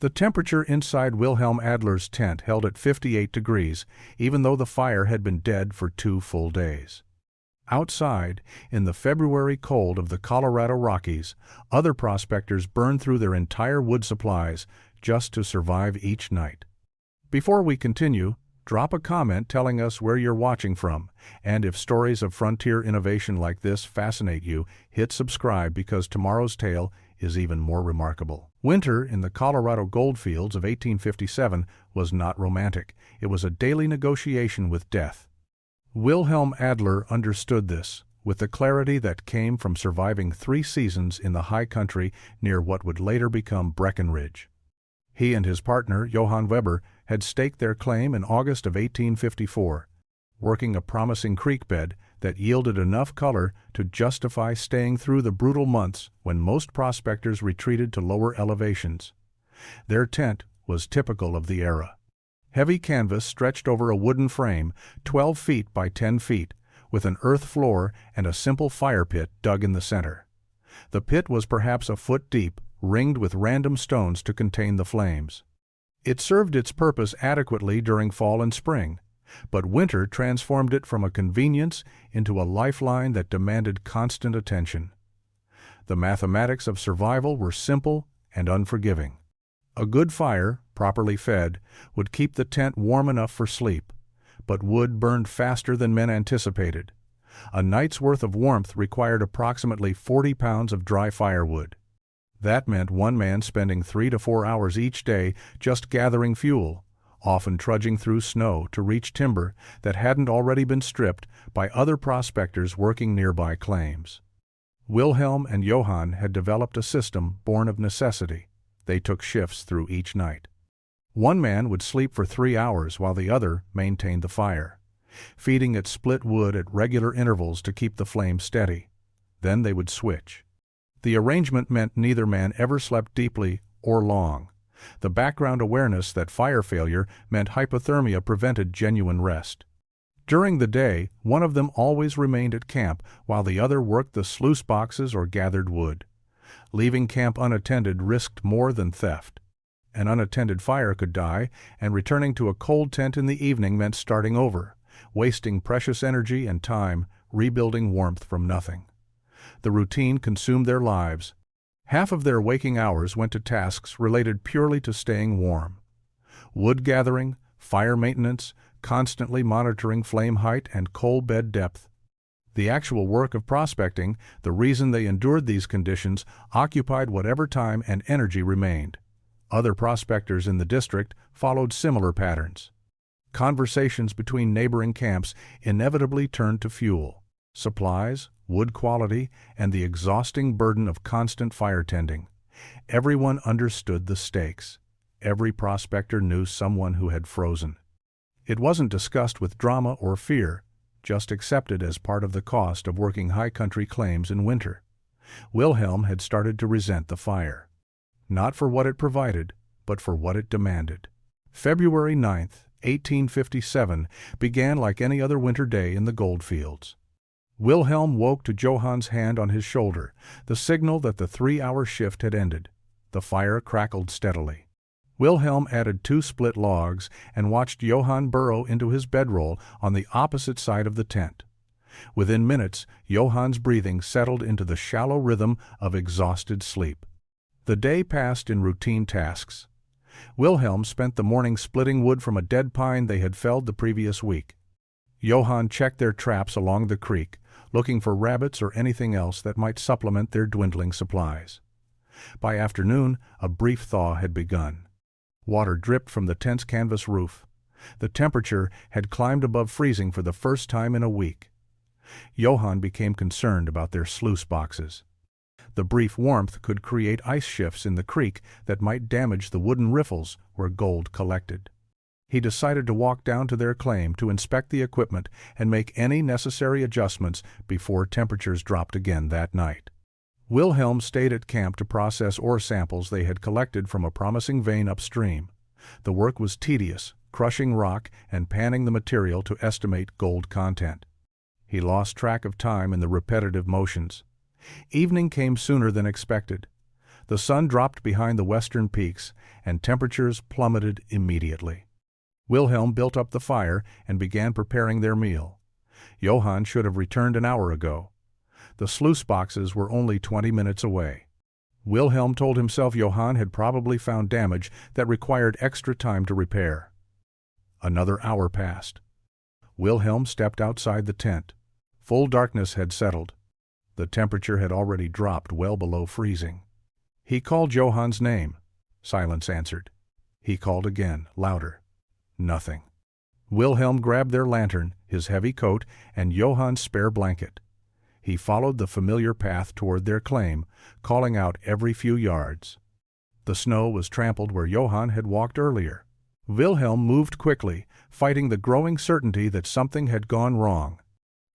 The temperature inside Wilhelm Adler's tent held at 58 degrees, even though the fire had been dead for 2 full days. Outside, in the February cold of the Colorado Rockies, other prospectors burned through their entire wood supplies just to survive each night. Before we continue, drop a comment telling us where you're watching from, and if stories of frontier innovation like this fascinate you, hit subscribe because tomorrow's tale is even more remarkable. Winter in the Colorado goldfields of 1857 was not romantic. It was a daily negotiation with death. Wilhelm Adler understood this, with the clarity that came from surviving 3 seasons in the high country near what would later become Breckenridge. He and his partner, Johann Weber, had staked their claim in August of 1854, working a promising creek bed that yielded enough color to justify staying through the brutal months when most prospectors retreated to lower elevations. Their tent was typical of the era. Heavy canvas stretched over a wooden frame, 12 feet by 10 feet, with an earth floor and a simple fire pit dug in the center. The pit was perhaps a foot deep, ringed with random stones to contain the flames. It served its purpose adequately during fall and spring, but winter transformed it from a convenience into a lifeline that demanded constant attention. The mathematics of survival were simple and unforgiving. A good fire, properly fed, would keep the tent warm enough for sleep, but wood burned faster than men anticipated. A night's worth of warmth required approximately 40 pounds of dry firewood. That meant one man spending 3 to 4 hours each day just gathering fuel, often trudging through snow to reach timber that hadn't already been stripped by other prospectors working nearby claims. Wilhelm and Johann had developed a system born of necessity. They took shifts through each night. One man would sleep for 3 hours while the other maintained the fire, feeding it split wood at regular intervals to keep the flame steady. Then they would switch. The arrangement meant neither man ever slept deeply or long. The background awareness that fire failure meant hypothermia prevented genuine rest. During the day, one of them always remained at camp while the other worked the sluice boxes or gathered wood. Leaving camp unattended risked more than theft. An unattended fire could die, and returning to a cold tent in the evening meant starting over, wasting precious energy and time rebuilding warmth from nothing. The routine consumed their lives. Half of their waking hours went to tasks related purely to staying warm. Wood gathering, fire maintenance, constantly monitoring flame height and coal bed depth. The actual work of prospecting, the reason they endured these conditions, occupied whatever time and energy remained. Other prospectors in the district followed similar patterns. Conversations between neighboring camps inevitably turned to fuel, supplies, wood quality, and the exhausting burden of constant fire tending. Everyone understood the stakes. Every prospector knew someone who had frozen. It wasn't discussed with drama or fear, just accepted as part of the cost of working high country claims in winter. Wilhelm had started to resent the fire. Not for what it provided, but for what it demanded. February 9th, 1857 began like any other winter day in the goldfields. Wilhelm woke to Johann's hand on his shoulder, the signal that the 3-hour shift had ended. The fire crackled steadily. Wilhelm added 2 split logs and watched Johann burrow into his bedroll on the opposite side of the tent. Within minutes, Johann's breathing settled into the shallow rhythm of exhausted sleep. The day passed in routine tasks. Wilhelm spent the morning splitting wood from a dead pine they had felled the previous week. Johann checked their traps along the creek, looking for rabbits or anything else that might supplement their dwindling supplies. By afternoon, a brief thaw had begun. Water dripped from the tent's canvas roof. The temperature had climbed above freezing for the first time in a week. Johann became concerned about their sluice boxes. The brief warmth could create ice shifts in the creek that might damage the wooden riffles where gold collected. He decided to walk down to their claim to inspect the equipment and make any necessary adjustments before temperatures dropped again that night. Wilhelm stayed at camp to process ore samples they had collected from a promising vein upstream. The work was tedious, crushing rock and panning the material to estimate gold content. He lost track of time in the repetitive motions. Evening came sooner than expected. The sun dropped behind the western peaks, and temperatures plummeted immediately. Wilhelm built up the fire and began preparing their meal. Johann should have returned an hour ago. The sluice boxes were only 20 minutes away. Wilhelm told himself Johann had probably found damage that required extra time to repair. Another hour passed. Wilhelm stepped outside the tent. Full darkness had settled. The temperature had already dropped well below freezing. He called Johann's name. Silence answered. He called again, louder. Nothing. Wilhelm grabbed their lantern, his heavy coat, and Johann's spare blanket. He followed the familiar path toward their claim, calling out every few yards. The snow was trampled where Johann had walked earlier. Wilhelm moved quickly, fighting the growing certainty that something had gone wrong.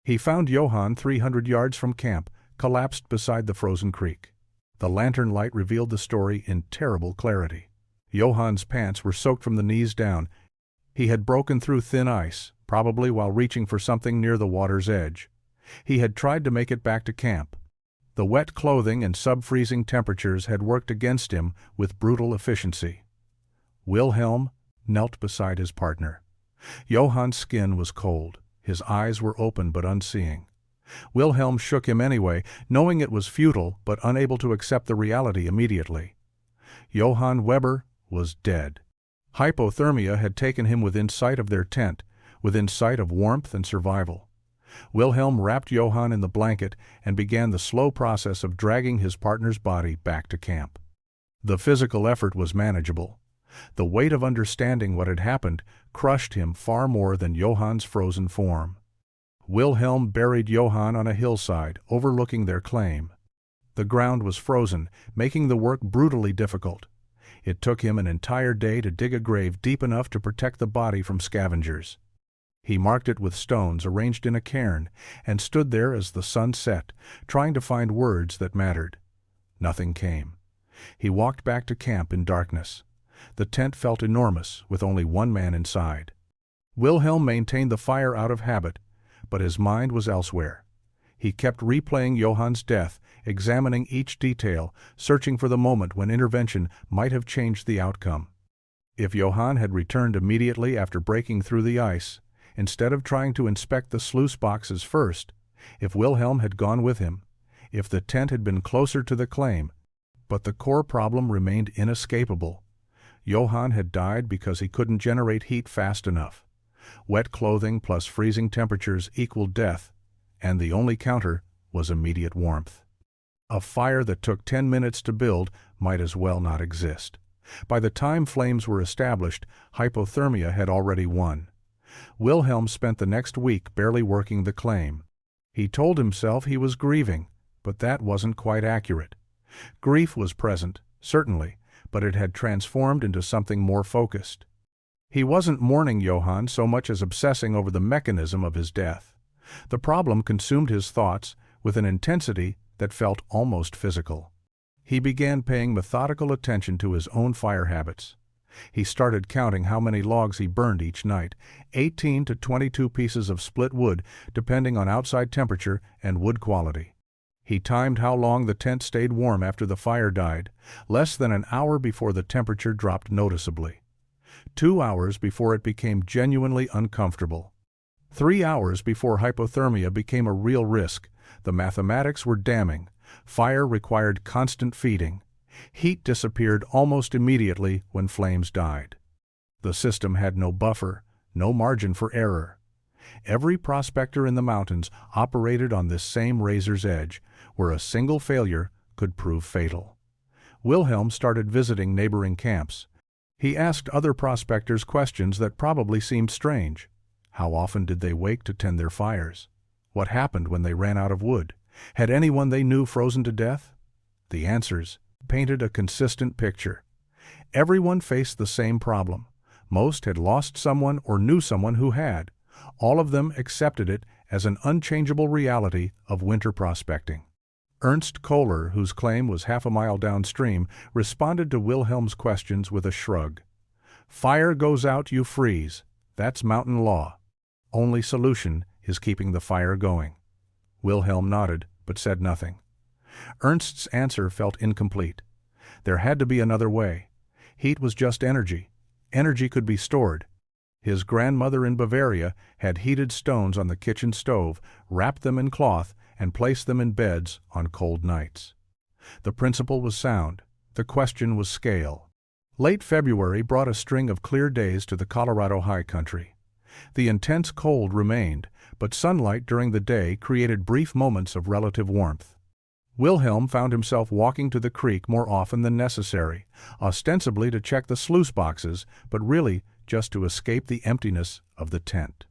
He found Johann 300 yards from camp, collapsed beside the frozen creek. The lantern light revealed the story in terrible clarity. Johann's pants were soaked from the knees down. He had broken through thin ice, probably while reaching for something near the water's edge. He had tried to make it back to camp. The wet clothing and sub-freezing temperatures had worked against him with brutal efficiency. Wilhelm knelt beside his partner. Johann's skin was cold. His eyes were open but unseeing. Wilhelm shook him anyway, knowing it was futile but unable to accept the reality immediately. Johann Weber was dead. Hypothermia had taken him within sight of their tent, within sight of warmth and survival. Wilhelm wrapped Johann in the blanket and began the slow process of dragging his partner's body back to camp. The physical effort was manageable. The weight of understanding what had happened crushed him far more than Johann's frozen form. Wilhelm buried Johann on a hillside overlooking their claim. The ground was frozen, making the work brutally difficult. It took him an entire day to dig a grave deep enough to protect the body from scavengers. He marked it with stones arranged in a cairn and stood there as the sun set, trying to find words that mattered. Nothing came. He walked back to camp in darkness. The tent felt enormous, with only one man inside. Wilhelm maintained the fire out of habit, but his mind was elsewhere. He kept replaying Johann's death, examining each detail, searching for the moment when intervention might have changed the outcome. If Johann had returned immediately after breaking through the ice, instead of trying to inspect the sluice boxes first, if Wilhelm had gone with him, if the tent had been closer to the claim, but the core problem remained inescapable. Johann had died because he couldn't generate heat fast enough. Wet clothing plus freezing temperatures equaled death, and the only counter was immediate warmth. A fire that took 10 minutes to build might as well not exist. By the time flames were established, hypothermia had already won. Wilhelm spent the next week barely working the claim. He told himself he was grieving, but that wasn't quite accurate. Grief was present, certainly, but it had transformed into something more focused. He wasn't mourning Johann so much as obsessing over the mechanism of his death. The problem consumed his thoughts with an intensity that felt almost physical. He began paying methodical attention to his own fire habits. He started counting how many logs he burned each night, 18 to 22 pieces of split wood, depending on outside temperature and wood quality. He timed how long the tent stayed warm after the fire died, less than an hour before the temperature dropped noticeably. 2 hours before it became genuinely uncomfortable. 3 hours before hypothermia became a real risk. The mathematics were damning. Fire required constant feeding. Heat disappeared almost immediately when flames died. The system had no buffer, no margin for error. Every prospector in the mountains operated on this same razor's edge, where a single failure could prove fatal. Wilhelm started visiting neighboring camps. He asked other prospectors questions that probably seemed strange. How often did they wake to tend their fires? What happened when they ran out of wood? Had anyone they knew frozen to death? The answers painted a consistent picture. Everyone faced the same problem. Most had lost someone or knew someone who had. All of them accepted it as an unchangeable reality of winter prospecting. Ernst Kohler, whose claim was half a mile downstream, responded to Wilhelm's questions with a shrug. Fire goes out, you freeze. That's mountain law. Only solution is keeping the fire going. Wilhelm nodded, but said nothing. Ernst's answer felt incomplete. There had to be another way. Heat was just energy. Energy could be stored. His grandmother in Bavaria had heated stones on the kitchen stove, wrapped them in cloth, and placed them in beds on cold nights. The principle was sound. The question was scale. Late February brought a string of clear days to the Colorado high country. The intense cold remained, but sunlight during the day created brief moments of relative warmth. Wilhelm found himself walking to the creek more often than necessary, ostensibly to check the sluice boxes, but really just to escape the emptiness of the tent.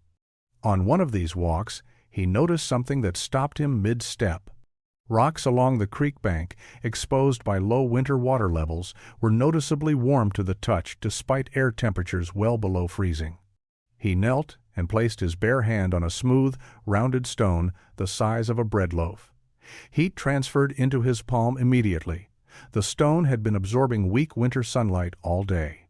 On one of these walks, he noticed something that stopped him mid-step. Rocks along the creek bank, exposed by low winter water levels, were noticeably warm to the touch despite air temperatures well below freezing. He knelt and placed his bare hand on a smooth, rounded stone the size of a bread loaf. Heat transferred into his palm immediately. The stone had been absorbing weak winter sunlight all day.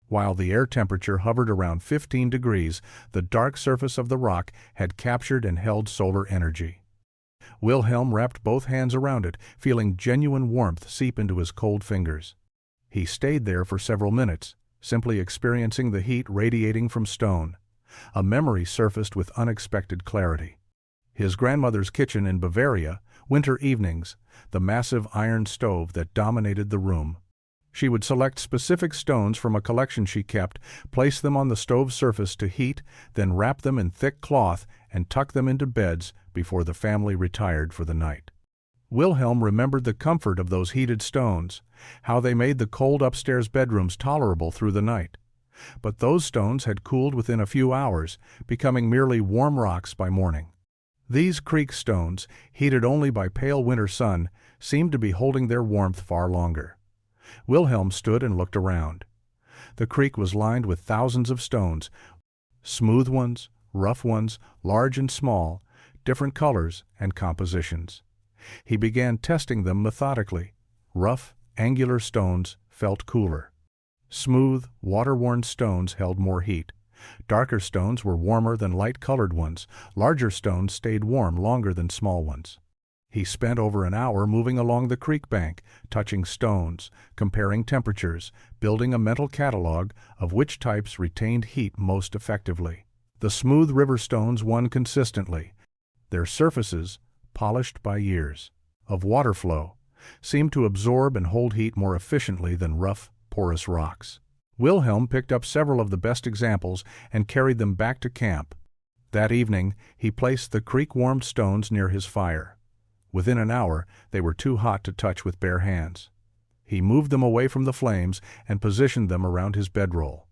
While the air temperature hovered around 15 degrees, the dark surface of the rock had captured and held solar energy. Wilhelm wrapped both hands around it, feeling genuine warmth seep into his cold fingers. He stayed there for several minutes, simply experiencing the heat radiating from stone. A memory surfaced with unexpected clarity. His grandmother's kitchen in Bavaria, winter evenings, the massive iron stove that dominated the room. She would select specific stones from a collection she kept, place them on the stove surface to heat, then wrap them in thick cloth and tuck them into beds before the family retired for the night. Wilhelm remembered the comfort of those heated stones, how they made the cold upstairs bedrooms tolerable through the night. But those stones had cooled within a few hours, becoming merely warm rocks by morning. These creek stones, heated only by pale winter sun, seemed to be holding their warmth far longer. Wilhelm stood and looked around. The creek was lined with thousands of stones, smooth ones, rough ones, large and small, different colors and compositions. He began testing them methodically. Rough, angular stones felt cooler. Smooth, water-worn stones held more heat. Darker stones were warmer than light-colored ones. Larger stones stayed warm longer than small ones. He spent over an hour moving along the creek bank, touching stones, comparing temperatures, building a mental catalog of which types retained heat most effectively. The smooth river stones won consistently. Their surfaces, polished by years of water flow, seemed to absorb and hold heat more efficiently than rough, porous rocks. Wilhelm picked up several of the best examples and carried them back to camp. That evening, he placed the creek-warmed stones near his fire. Within an hour, they were too hot to touch with bare hands. He moved them away from the flames and positioned them around his bedroll.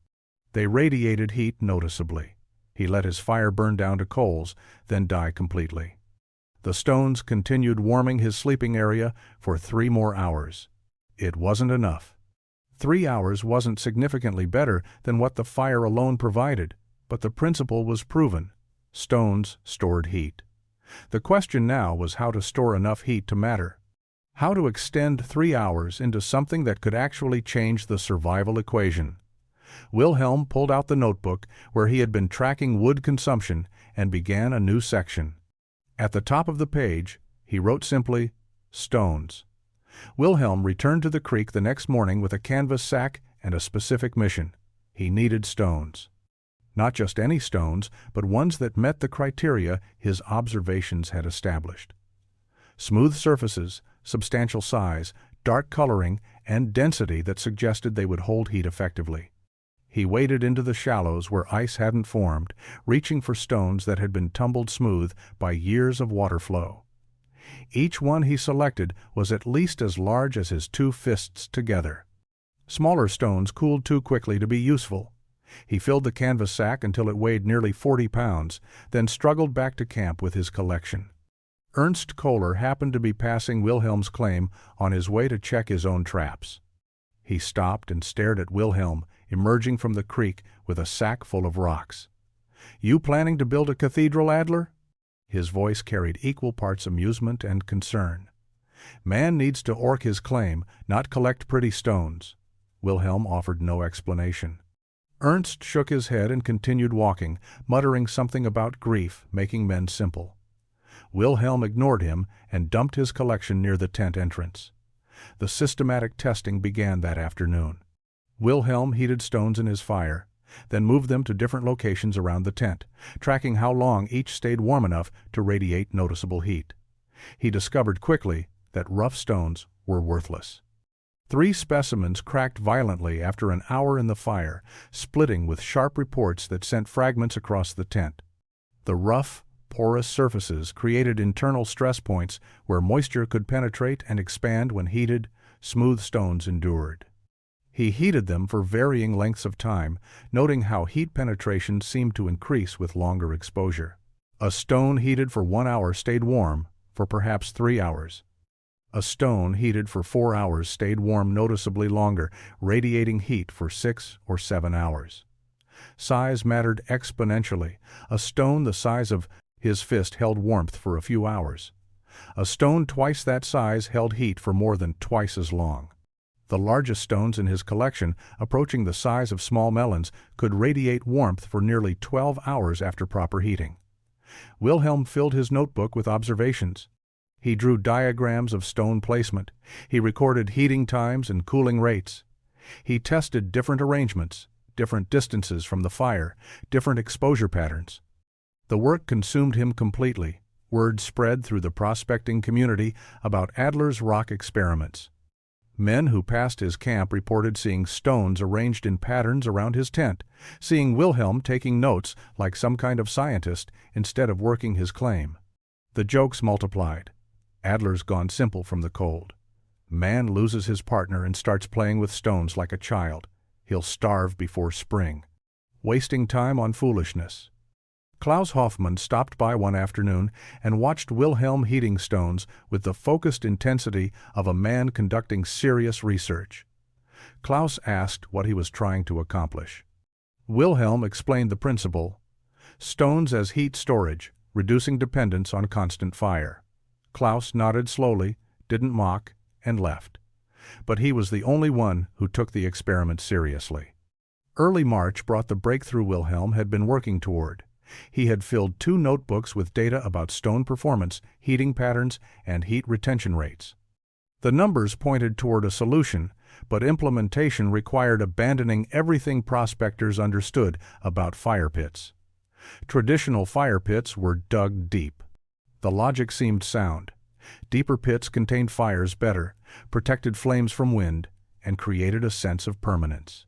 They radiated heat noticeably. He let his fire burn down to coals, then die completely. The stones continued warming his sleeping area for 3 more hours. It wasn't enough. 3 hours wasn't significantly better than what the fire alone provided, but the principle was proven. Stones stored heat. The question now was how to store enough heat to matter. How to extend 3 hours into something that could actually change the survival equation. Wilhelm pulled out the notebook where he had been tracking wood consumption and began a new section. At the top of the page, he wrote simply, "Stones." Wilhelm returned to the creek the next morning with a canvas sack and a specific mission. He needed stones. Not just any stones, but ones that met the criteria his observations had established. Smooth surfaces, substantial size, dark coloring, and density that suggested they would hold heat effectively. He waded into the shallows where ice hadn't formed, reaching for stones that had been tumbled smooth by years of water flow. Each one he selected was at least as large as his 2 fists together. Smaller stones cooled too quickly to be useful. He filled the canvas sack until it weighed nearly 40 pounds, then struggled back to camp with his collection. Ernst Kohler happened to be passing Wilhelm's claim on his way to check his own traps. He stopped and stared at Wilhelm, emerging from the creek with a sack full of rocks. "You planning to build a cathedral, Adler?" His voice carried equal parts amusement and concern. "Man needs to orc his claim, not collect pretty stones." Wilhelm offered no explanation. Ernst shook his head and continued walking, muttering something about grief making men simple. Wilhelm ignored him and dumped his collection near the tent entrance. The systematic testing began that afternoon. Wilhelm heated stones in his fire, then moved them to different locations around the tent, tracking how long each stayed warm enough to radiate noticeable heat. He discovered quickly that rough stones were worthless. 3 specimens cracked violently after an hour in the fire, splitting with sharp reports that sent fragments across the tent. The rough, porous surfaces created internal stress points where moisture could penetrate and expand when heated. Smooth stones endured. He heated them for varying lengths of time, noting how heat penetration seemed to increase with longer exposure. A stone heated for 1 hour stayed warm for perhaps 3 hours. A stone heated for 4 hours stayed warm noticeably longer, radiating heat for 6 or 7 hours. Size mattered exponentially. A stone the size of his fist held warmth for a few hours. A stone twice that size held heat for more than twice as long. The largest stones in his collection, approaching the size of small melons, could radiate warmth for nearly 12 hours after proper heating. Wilhelm filled his notebook with observations. He drew diagrams of stone placement. He recorded heating times and cooling rates. He tested different arrangements, different distances from the fire, different exposure patterns. The work consumed him completely. Word spread through the prospecting community about Adler's rock experiments. Men who passed his camp reported seeing stones arranged in patterns around his tent, seeing Wilhelm taking notes like some kind of scientist instead of working his claim. The jokes multiplied. Adler's gone simple from the cold. Man loses his partner and starts playing with stones like a child. He'll starve before spring. Wasting time on foolishness. Klaus Hoffmann stopped by one afternoon and watched Wilhelm heating stones with the focused intensity of a man conducting serious research. Klaus asked what he was trying to accomplish. Wilhelm explained the principle: stones as heat storage, reducing dependence on constant fire. Klaus nodded slowly, didn't mock, and left. But he was the only one who took the experiment seriously. Early March brought the breakthrough Wilhelm had been working toward. He had filled 2 notebooks with data about stone performance, heating patterns, and heat retention rates. The numbers pointed toward a solution, but implementation required abandoning everything prospectors understood about fire pits. Traditional fire pits were dug deep. The logic seemed sound. Deeper pits contained fires better, protected flames from wind, and created a sense of permanence.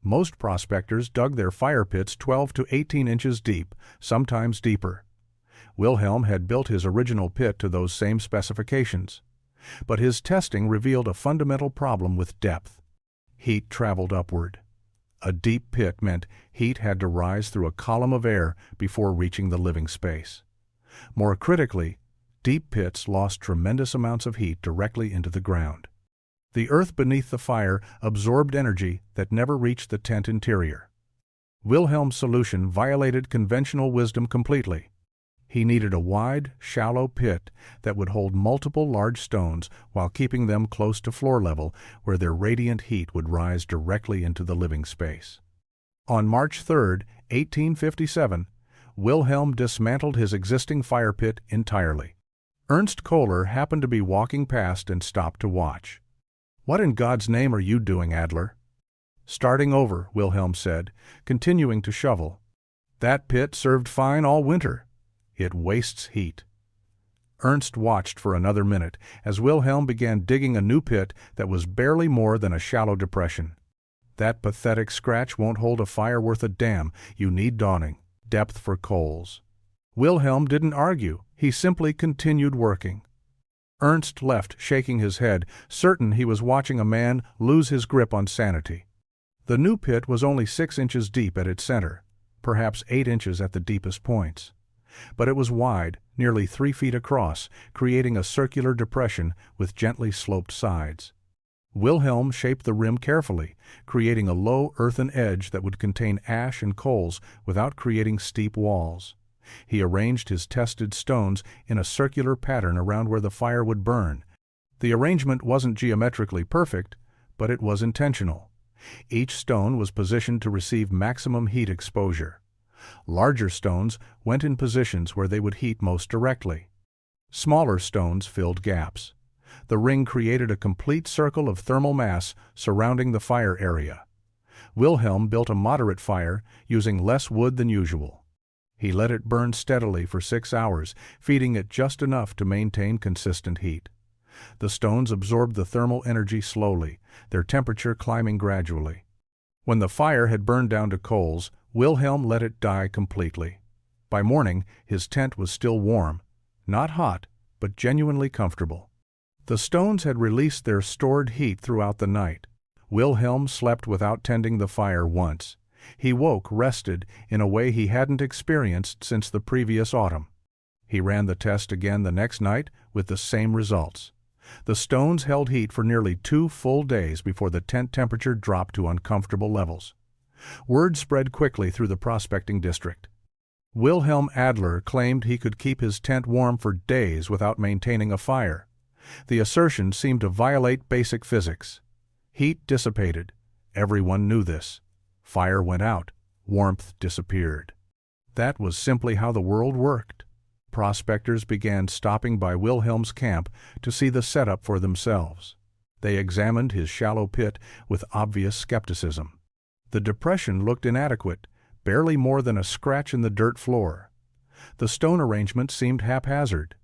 Most prospectors dug their fire pits 12 to 18 inches deep, sometimes deeper. Wilhelm had built his original pit to those same specifications. But his testing revealed a fundamental problem with depth. Heat traveled upward. A deep pit meant heat had to rise through a column of air before reaching the living space. More critically, deep pits lost tremendous amounts of heat directly into the ground. The earth beneath the fire absorbed energy that never reached the tent interior. Wilhelm's solution violated conventional wisdom completely. He needed a wide, shallow pit that would hold multiple large stones while keeping them close to floor level, where their radiant heat would rise directly into the living space. On March 3, 1857, Wilhelm dismantled his existing fire pit entirely. Ernst Kohler happened to be walking past and stopped to watch. "What in God's name are you doing, Adler?" "Starting over," Wilhelm said, continuing to shovel. "That pit served fine all winter. It wastes heat." Ernst watched for another minute as Wilhelm began digging a new pit that was barely more than a shallow depression. "That pathetic scratch won't hold a fire worth a damn. You need dawning. Depth for coals." Wilhelm didn't argue. He simply continued working. Ernst left, shaking his head, certain he was watching a man lose his grip on sanity. The new pit was only 6 inches deep at its center, perhaps 8 inches at the deepest points. But it was wide, nearly 3 feet across, creating a circular depression with gently sloped sides. Wilhelm shaped the rim carefully, creating a low earthen edge that would contain ash and coals without creating steep walls. He arranged his tested stones in a circular pattern around where the fire would burn. The arrangement wasn't geometrically perfect, but it was intentional. Each stone was positioned to receive maximum heat exposure. Larger stones went in positions where they would heat most directly. Smaller stones filled gaps. The ring created a complete circle of thermal mass surrounding the fire area. Wilhelm built a moderate fire using less wood than usual. He let it burn steadily for 6 hours, feeding it just enough to maintain consistent heat. The stones absorbed the thermal energy slowly, their temperature climbing gradually. When the fire had burned down to coals, Wilhelm let it die completely. By morning, his tent was still warm, not hot, but genuinely comfortable. The stones had released their stored heat throughout the night. Wilhelm slept without tending the fire once. He woke rested in a way he hadn't experienced since the previous autumn. He ran the test again the next night with the same results. The stones held heat for nearly 2 full days before the tent temperature dropped to uncomfortable levels. Word spread quickly through the prospecting district. Wilhelm Adler claimed he could keep his tent warm for days without maintaining a fire. The assertion seemed to violate basic physics. Heat dissipated. Everyone knew this. Fire went out. Warmth disappeared. That was simply how the world worked. Prospectors began stopping by Wilhelm's camp to see the setup for themselves. They examined his shallow pit with obvious skepticism. The depression looked inadequate, barely more than a scratch in the dirt floor. The stone arrangement seemed haphazard.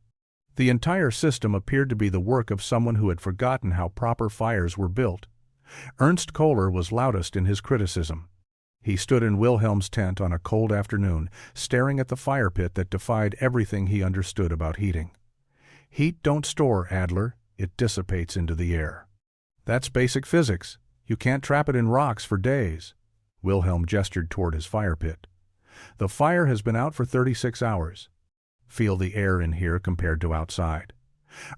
The entire system appeared to be the work of someone who had forgotten how proper fires were built. Ernst Kohler was loudest in his criticism. He stood in Wilhelm's tent on a cold afternoon, staring at the fire pit that defied everything he understood about heating. "Heat don't store, Adler. It dissipates into the air." "That's basic physics. You can't trap it in rocks for days." Wilhelm gestured toward his fire pit. "The fire has been out for 36 hours. Feel the air in here compared to outside."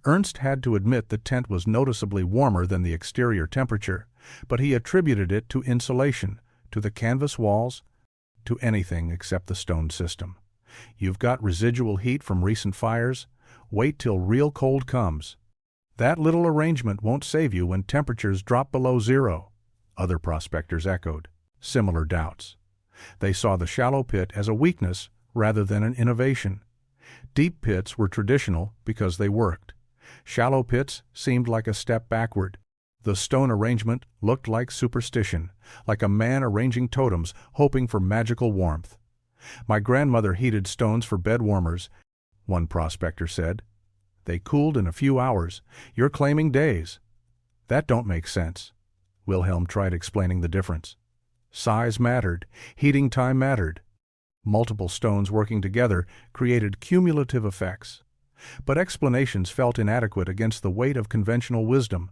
Ernst had to admit the tent was noticeably warmer than the exterior temperature, but he attributed it to insulation, to the canvas walls, to anything except the stone system. "You've got residual heat from recent fires. Wait till real cold comes. That little arrangement won't save you when temperatures drop below zero." Other prospectors echoed similar doubts. They saw the shallow pit as a weakness rather than an innovation. Deep pits were traditional because they worked. Shallow pits seemed like a step backward. The stone arrangement looked like superstition, like a man arranging totems, hoping for magical warmth. "My grandmother heated stones for bed warmers," one prospector said. "They cooled in a few hours. You're claiming days." "That don't make sense." Wilhelm tried explaining the difference. Size mattered. Heating time mattered. Multiple stones working together created cumulative effects. But explanations felt inadequate against the weight of conventional wisdom.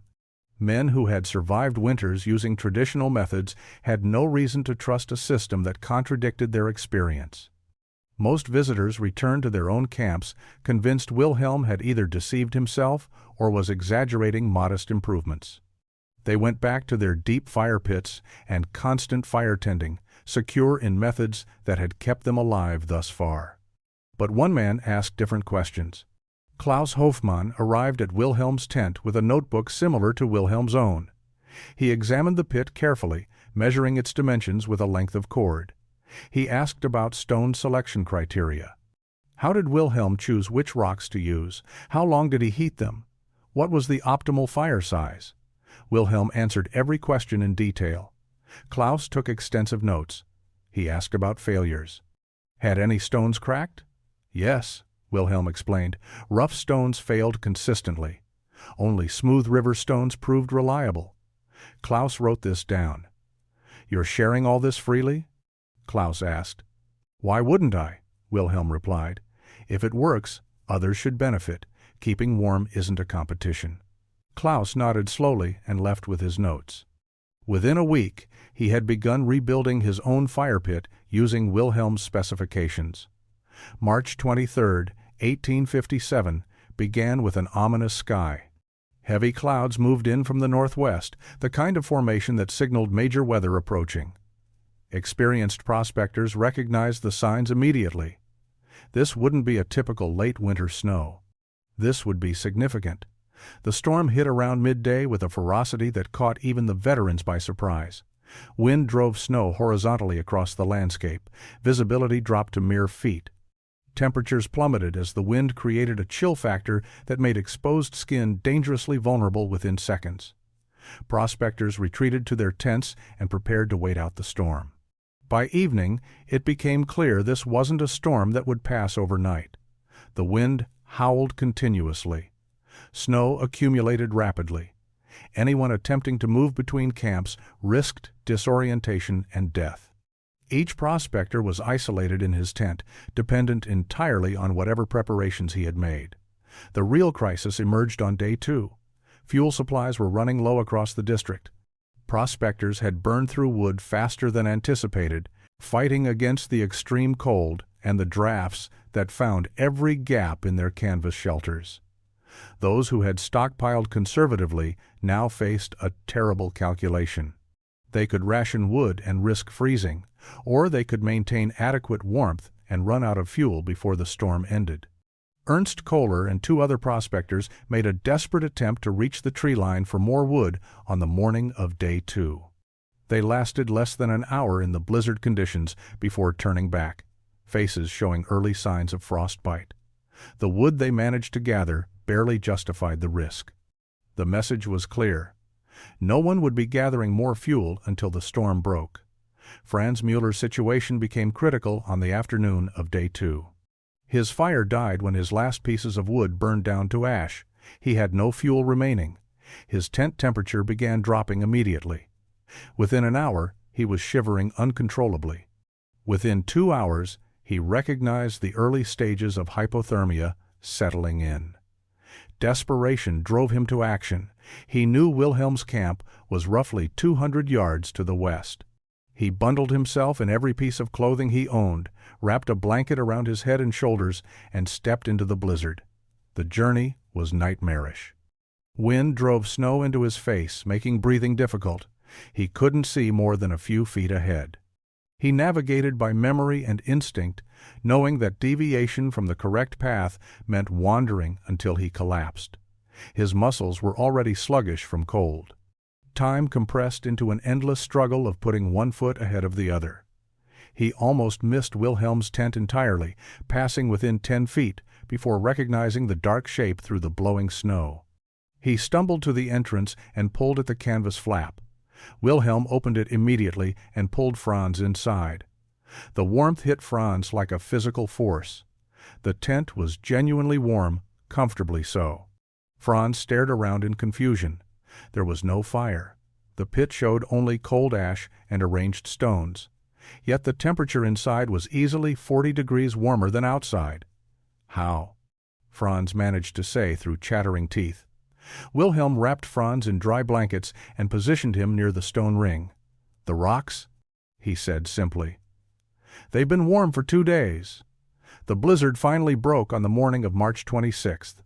Men who had survived winters using traditional methods had no reason to trust a system that contradicted their experience. Most visitors returned to their own camps, convinced Wilhelm had either deceived himself or was exaggerating modest improvements. They went back to their deep fire pits and constant fire tending, secure in methods that had kept them alive thus far. But one man asked different questions. Klaus Hofmann arrived at Wilhelm's tent with a notebook similar to Wilhelm's own. He examined the pit carefully, measuring its dimensions with a length of cord. He asked about stone selection criteria. How did Wilhelm choose which rocks to use? How long did he heat them? What was the optimal fire size? Wilhelm answered every question in detail. Klaus took extensive notes. He asked about failures. Had any stones cracked? Yes, Wilhelm explained. Rough stones failed consistently. Only smooth river stones proved reliable. Klaus wrote this down. You're sharing all this freely? Klaus asked. Why wouldn't I? Wilhelm replied. If it works, others should benefit. Keeping warm isn't a competition. Klaus nodded slowly and left with his notes. Within a week, he had begun rebuilding his own fire pit using Wilhelm's specifications. March 23, 1857, began with an ominous sky. Heavy clouds moved in from the northwest, the kind of formation that signaled major weather approaching. Experienced prospectors recognized the signs immediately. This wouldn't be a typical late winter snow. This would be significant. The storm hit around midday with a ferocity that caught even the veterans by surprise. Wind drove snow horizontally across the landscape. Visibility dropped to mere feet. Temperatures plummeted as the wind created a chill factor that made exposed skin dangerously vulnerable within seconds. Prospectors retreated to their tents and prepared to wait out the storm. By evening, it became clear this wasn't a storm that would pass overnight. The wind howled continuously. Snow accumulated rapidly. Anyone attempting to move between camps risked disorientation and death. Each prospector was isolated in his tent, dependent entirely on whatever preparations he had made. The real crisis emerged on day 2. Fuel supplies were running low across the district. Prospectors had burned through wood faster than anticipated, fighting against the extreme cold and the drafts that found every gap in their canvas shelters. Those who had stockpiled conservatively now faced a terrible calculation. They could ration wood and risk freezing, or they could maintain adequate warmth and run out of fuel before the storm ended. Ernst Kohler and 2 other prospectors made a desperate attempt to reach the tree line for more wood on the morning of day 2. They lasted less than an hour in the blizzard conditions before turning back, faces showing early signs of frostbite. The wood they managed to gather barely justified the risk. The message was clear. No one would be gathering more fuel until the storm broke. Franz Mueller's situation became critical on the afternoon of day 2. His fire died when his last pieces of wood burned down to ash. He had no fuel remaining. His tent temperature began dropping immediately. Within an hour, he was shivering uncontrollably. Within 2 hours, he recognized the early stages of hypothermia settling in. Desperation drove him to action. He knew Wilhelm's camp was roughly 200 yards to the west. He bundled himself in every piece of clothing he owned, wrapped a blanket around his head and shoulders, and stepped into the blizzard. The journey was nightmarish. Wind drove snow into his face, making breathing difficult. He couldn't see more than a few feet ahead. He navigated by memory and instinct, knowing that deviation from the correct path meant wandering until he collapsed. His muscles were already sluggish from cold. Time compressed into an endless struggle of putting one foot ahead of the other. He almost missed Wilhelm's tent entirely, passing within 10 feet before recognizing the dark shape through the blowing snow. He stumbled to the entrance and pulled at the canvas flap. Wilhelm opened it immediately and pulled Franz inside. The warmth hit Franz like a physical force. The tent was genuinely warm, comfortably so. Franz stared around in confusion. There was no fire. The pit showed only cold ash and arranged stones. Yet the temperature inside was easily 40 degrees warmer than outside. How? Franz managed to say through chattering teeth. Wilhelm wrapped Franz in dry blankets and positioned him near the stone ring. "The rocks?" he said simply. "They've been warm for 2 days. The blizzard finally broke on the morning of March 26th.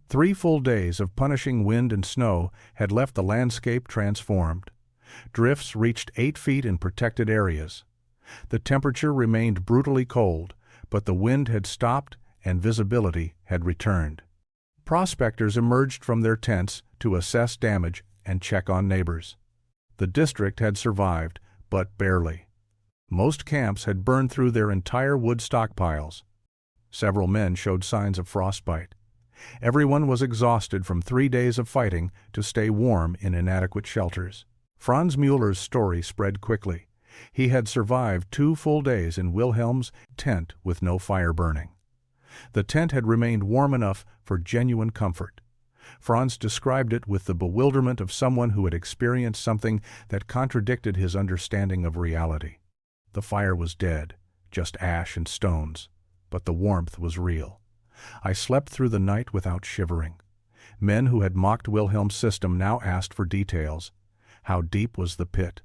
3 full days of punishing wind and snow had left the landscape transformed. Drifts reached 8 feet in protected areas. The temperature remained brutally cold, but the wind had stopped and visibility had returned. Prospectors emerged from their tents to assess damage and check on neighbors. The district had survived, but barely. Most camps had burned through their entire wood stockpiles. Several men showed signs of frostbite. Everyone was exhausted from 3 days of fighting to stay warm in inadequate shelters. Franz Mueller's story spread quickly. He had survived 2 full days in Wilhelm's tent with no fire burning. The tent had remained warm enough for genuine comfort. Franz described it with the bewilderment of someone who had experienced something that contradicted his understanding of reality. The fire was dead, just ash and stones, but the warmth was real. I slept through the night without shivering. Men who had mocked Wilhelm's system now asked for details. How deep was the pit?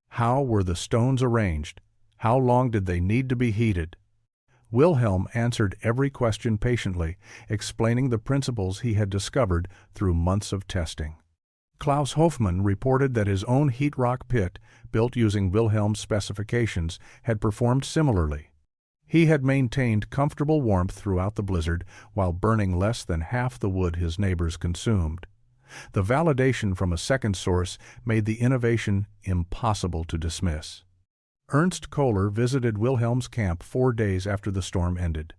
How were the stones arranged? How long did they need to be heated? Wilhelm answered every question patiently, explaining the principles he had discovered through months of testing. Klaus Hofmann reported that his own heat rock pit, built using Wilhelm's specifications, had performed similarly. He had maintained comfortable warmth throughout the blizzard while burning less than half the wood his neighbors consumed. The validation from a second source made the innovation impossible to dismiss. Ernst Kohler visited Wilhelm's camp 4 days after the storm ended.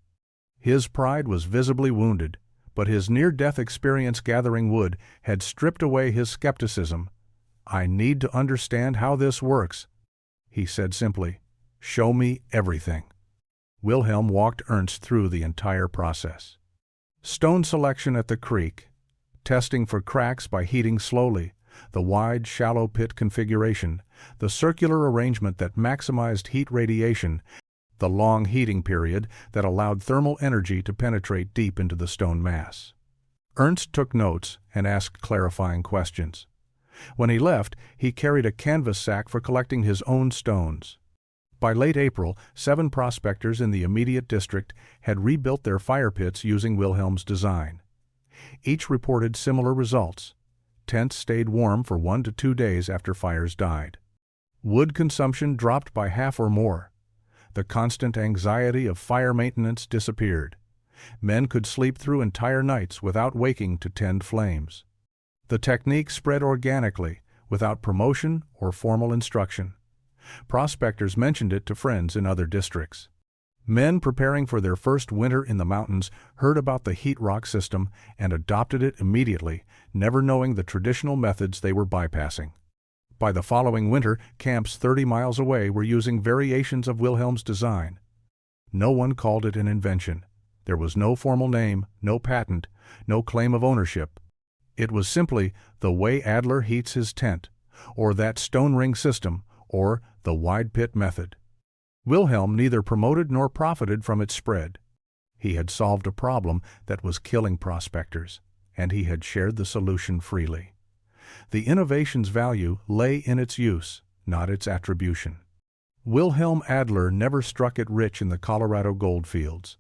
His pride was visibly wounded, but his near-death experience gathering wood had stripped away his skepticism. "I need to understand how this works," he said simply. "Show me everything." Wilhelm walked Ernst through the entire process. Stone selection at the creek, testing for cracks by heating slowly, the wide, shallow pit configuration, the circular arrangement that maximized heat radiation, the long heating period that allowed thermal energy to penetrate deep into the stone mass. Ernst took notes and asked clarifying questions. When he left, he carried a canvas sack for collecting his own stones. By late April, 7 prospectors in the immediate district had rebuilt their fire pits using Wilhelm's design. Each reported similar results. Tents stayed warm for 1 to 2 days after fires died. Wood consumption dropped by half or more. The constant anxiety of fire maintenance disappeared. Men could sleep through entire nights without waking to tend flames. The technique spread organically, without promotion or formal instruction. Prospectors mentioned it to friends in other districts. Men preparing for their first winter in the mountains heard about the heat rock system and adopted it immediately, never knowing the traditional methods they were bypassing. By the following winter, camps 30 miles away were using variations of Wilhelm's design. No one called it an invention. There was no formal name, no patent, no claim of ownership. It was simply the way Adler heats his tent, or that stone ring system, or the wide pit method. Wilhelm neither promoted nor profited from its spread. He had solved a problem that was killing prospectors, and he had shared the solution freely. The innovation's value lay in its use, not its attribution. Wilhelm Adler never struck it rich in the Colorado goldfields.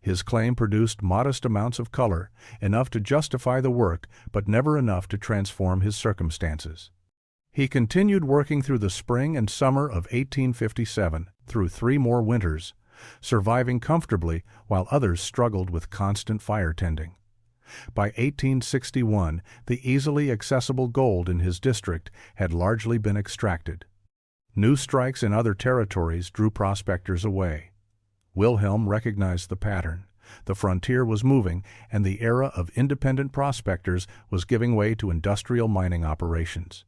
His claim produced modest amounts of color, enough to justify the work, but never enough to transform his circumstances. He continued working through the spring and summer of 1857, through 3 more winters, surviving comfortably while others struggled with constant fire tending. By 1861, the easily accessible gold in his district had largely been extracted. New strikes in other territories drew prospectors away. Wilhelm recognized the pattern. The frontier was moving, and the era of independent prospectors was giving way to industrial mining operations.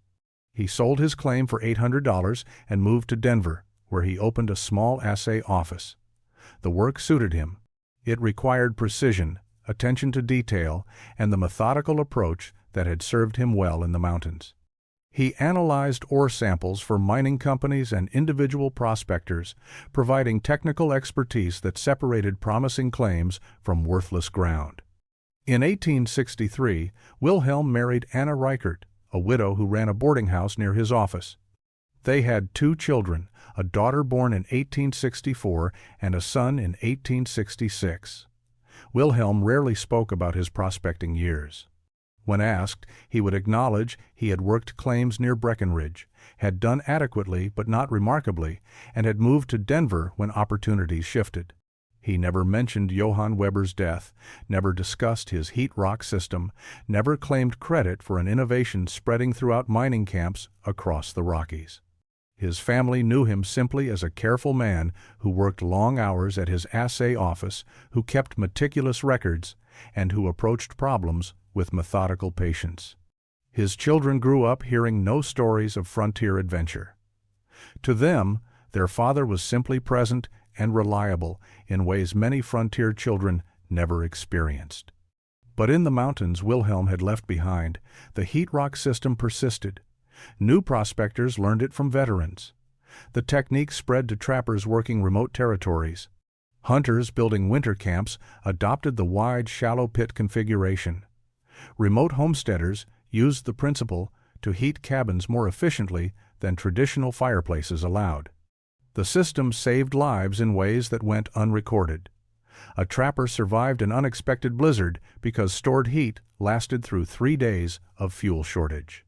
He sold his claim for $800 and moved to Denver, where he opened a small assay office. The work suited him. It required precision, attention to detail, and the methodical approach that had served him well in the mountains. He analyzed ore samples for mining companies and individual prospectors, providing technical expertise that separated promising claims from worthless ground. In 1863, Wilhelm married Anna Reichert, a widow who ran a boarding house near his office. They had 2 children, a daughter born in 1864 and a son in 1866. Wilhelm rarely spoke about his prospecting years. When asked, he would acknowledge he had worked claims near Breckenridge, had done adequately but not remarkably, and had moved to Denver when opportunities shifted. He never mentioned Johann Weber's death, never discussed his heat rock system, never claimed credit for an innovation spreading throughout mining camps across the Rockies. His family knew him simply as a careful man who worked long hours at his assay office, who kept meticulous records, and who approached problems with methodical patience. His children grew up hearing no stories of frontier adventure. To them, their father was simply present and reliable in ways many frontier children never experienced. But in the mountains Wilhelm had left behind, the heat rock system persisted. New prospectors learned it from veterans. The technique spread to trappers working remote territories. Hunters building winter camps adopted the wide, shallow pit configuration. Remote homesteaders used the principle to heat cabins more efficiently than traditional fireplaces allowed. The system saved lives in ways that went unrecorded. A trapper survived an unexpected blizzard because stored heat lasted through 3 days of fuel shortage.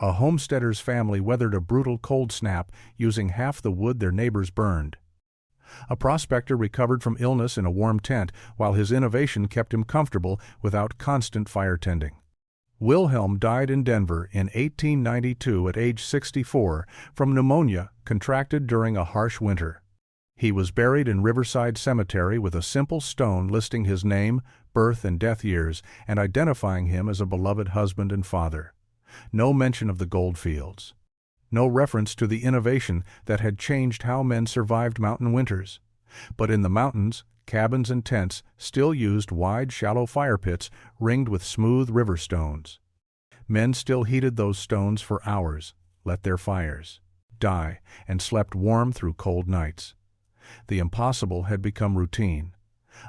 A homesteader's family weathered a brutal cold snap using half the wood their neighbors burned. A prospector recovered from illness in a warm tent while his innovation kept him comfortable without constant fire tending. Wilhelm died in Denver in 1892 at age 64 from pneumonia contracted during a harsh winter. He was buried in Riverside Cemetery with a simple stone listing his name, birth and death years, and identifying him as a beloved husband and father. No mention of the goldfields. No reference to the innovation that had changed how men survived mountain winters. But in the mountains, cabins and tents still used wide, shallow fire pits ringed with smooth river stones. Men still heated those stones for hours, let their fires die, and slept warm through cold nights. The impossible had become routine.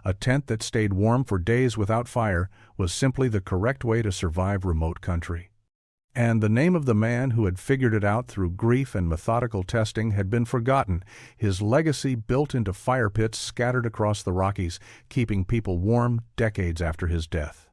A tent that stayed warm for days without fire was simply the correct way to survive remote country. And the name of the man who had figured it out through grief and methodical testing had been forgotten, his legacy built into fire pits scattered across the Rockies, keeping people warm decades after his death.